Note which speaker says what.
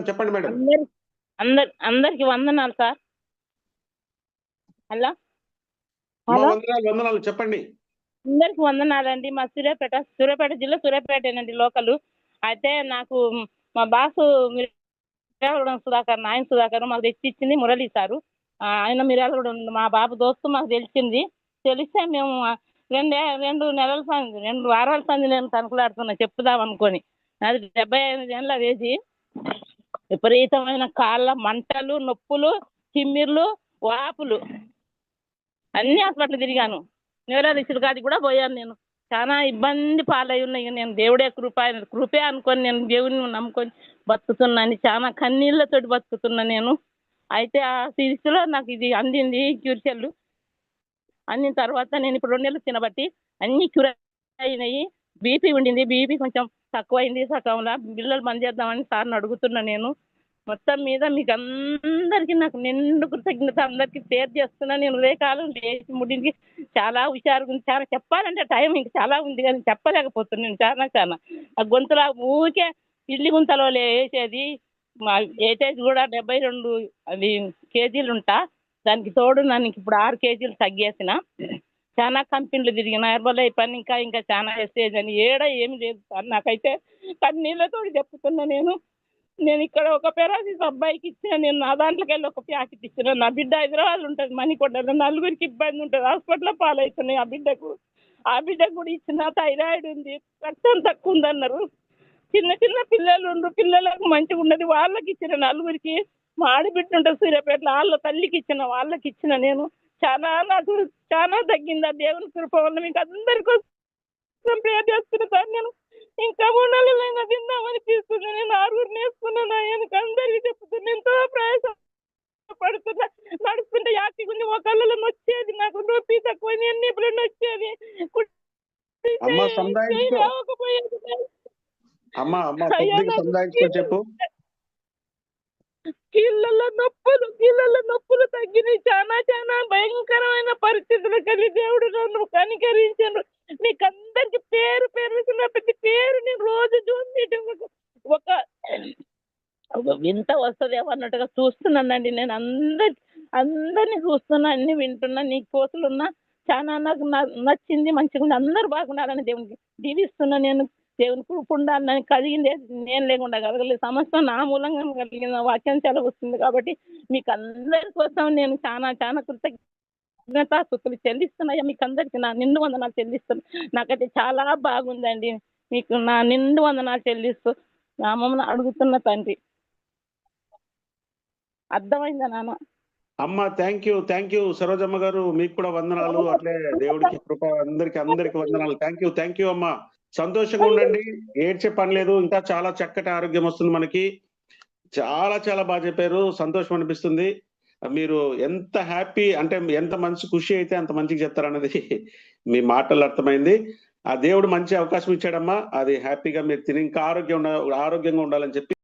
Speaker 1: చెప్పండి మేడం.
Speaker 2: అందరికి వందనాలు సార్. హలో
Speaker 1: అమ్మా
Speaker 2: హలో
Speaker 1: వందనాలు చెప్పండి.
Speaker 2: అందరికి వందనాలండి. మా సూర్యాపేట జిల్లా సూర్యాపేటేనండి లోకల్. అయితే నాకు మా బాసు మిర్యాలగూడెం సుధాకర్, నాయన సుధాకర్ మాకు తెచ్చి ఇచ్చింది మురళి సారు. ఆయన మిర్యాలగూడెం మా బాబు దోస్తు మాకు తెలిసింది. తెలిస్తే మేము 2 వారాల సంది నేను తనుకులాడుతున్నా చెప్పుదాం అనుకొని. అది 75 ఏళ్ళ వేసి విపరీతమైన కాళ్ళ మంటలు, నొప్పులు, తిమ్మిర్లు, వాపులు అన్ని హాస్పిటల్ తిరిగాను. న్యూరాలజిస్ట్ గారికి కూడా పోయాను నేను. చాలా ఇబ్బంది పాలై ఉన్నాయి. నేను దేవుడే కృపే అనుకొని నేను దేవుడిని నమ్ముకొని బతుకుతున్నాను. చాలా కన్నీళ్లతోటి బతుకుతున్నా నేను. అయితే ఆ స్థితిలో నాకు ఇది అందింది క్యూర్చెల్లు. అందిన తర్వాత నేను ఇప్పుడు 2 నెలలు తినబట్టి అన్ని క్యూర్ అయినాయి. బీపీ ఉండింది, బీపీ కొంచెం తక్కువైంది సగంలా. బిల్లలు బంద్ చేద్దామని సార్ని అడుగుతున్నా నేను. మొత్తం మీద మీకు అందరికీ నాకు నిండు కృతజ్ఞత అందరికీ షేర్ చేస్తున్నా. నేను ఉదయకాలం లేచి ముడించి చాలా హుషారుగా ఉంది. చాలా చెప్పాలంటే టైం ఇంక చాలా ఉంది కానీ చెప్పలేకపోతున్నాను. చాలా ఆ గొంతులా ఊరికే ఇల్లి గుంతలో వేసేది. మా ఏటేజ్ కూడా 72 కేజీలు ఉంటా. దానికి తోడు నన్ను ఇప్పుడు 6 కేజీలు తగ్గేసిన. చాలా కంపెనీలు తిరిగిన హెర్బల్ పని ఇంకా చాలా ఎస్టేజ్ అని ఏమీ లేదు సార్. నాకైతే కన్నీళ్ళతో చెప్తున్నా నేను. ఇక్కడ ఒక పెరాసిస్ అబ్బాయికి ఇచ్చిన, నేను నా దాంట్లోకి వెళ్ళి ఒక ప్యాకెట్ ఇచ్చిన. నా బిడ్డ హైదరాబాద్ ఉంటుంది మణికొండలో. నలుగురికి ఇబ్బంది ఉంటుంది, హాస్పిటల్లో పాలవుతున్నాయి. ఆ బిడ్డకు కూడా ఇచ్చిన. థైరాయిడ్ ఉంది, రక్తం తక్కువ ఉందన్నారు. చిన్న పిల్లలు ఉండ్రు, పిల్లలకు మంచిగా ఉన్నది, వాళ్ళకి ఇచ్చిన నలుగురికి. మా ఆడబిడ్డ ఉంటుంది సూర్యాపేటలో, వాళ్ళ తల్లికి ఇచ్చిన, వాళ్ళకి ఇచ్చిన. నేను నాకు చాలా తగ్గింది ఆ దేవుని కృప వల్ల. మీకు అందరికీ ప్రేర్ చేస్తున్నా సార్. నేను ఇంకా 3 నెలలైనా తిందామనిపిస్తుంది. నేను 6 నేర్చుకున్నాను. ఆయనకు అందరికీ చెప్తున్నా. ఎంతో ప్రయాస పడుతున్నా. నడుస్తుంటే యాక్టివ్ ఉంది, ఒకళ్ళలో నొచ్చేది, నాకు నొప్పి తక్కువ, ఎన్ని ఎప్పుడైనా వచ్చేది.
Speaker 1: చెప్పు.
Speaker 2: కీళ్ళల్లో నొప్పులు తగ్గినాయి. చాలా భయంకరమైన పరిస్థితులు కలిగి దేవుడు నన్ను కనికరించాను. మీకు అందరికి పేరు ప్రతి పేరు నేను రోజు చూసి ఒక వింత వస్తుందేమో అన్నట్టుగా చూస్తున్నానండి. నేను అందరినీ చూస్తున్నా, అన్ని వింటున్నా. నీ కోసలు ఉన్నా చాలా నాకు నచ్చింది, మంచిగా ఉంది. అందరూ బాగుండాలని దేవునికి దీవిస్తున్నా. నేను దేవుని కృప ఉండాలని కలిగిందే నేను లేకుండా కలగలేదు. సమస్తం నా మూలంగా కలిగిన వాక్యం సెలవు వస్తుంది. కాబట్టి మీకు అందరి కోసం నేను చాలా కృతజ్ఞతాస్తుతులు చెల్లిస్తున్నాయా. మీకు అందరికి నా నిండు వందనాలు చెల్లిస్తున్నా. నాకైతే చాలా బాగుందండి. మీకు నా నిండు వందనాలు చెల్లిస్తూ నామమున అడుగుతున్న తండ్రి. అర్థమైందా నాన్న?
Speaker 1: అమ్మ థ్యాంక్ యూ సరోజమ్మ గారు. మీకు కూడా వందనాలు. అట్లే దేవుడికి కృప. అందరికి వందనాలు. థ్యాంక్ యూ అమ్మ. సంతోషంగా ఉండండి, ఏడ్చే పని లేదు. ఇంకా చాలా చక్కటి ఆరోగ్యం వస్తుంది మనకి. చాలా బాగా చెప్పారు. సంతోషం అనిపిస్తుంది. మీరు ఎంత హ్యాపీ అంటే ఎంత మంచి ఖుషి అయితే అంత మంచిగా చెప్తారన్నది మీ మాటలు అర్థమైంది. ఆ దేవుడు మంచి అవకాశం ఇచ్చాడమ్మా. అది హ్యాపీగా మీరు తిని ఇంకా ఆరోగ్యంగా ఉండాలని చెప్పి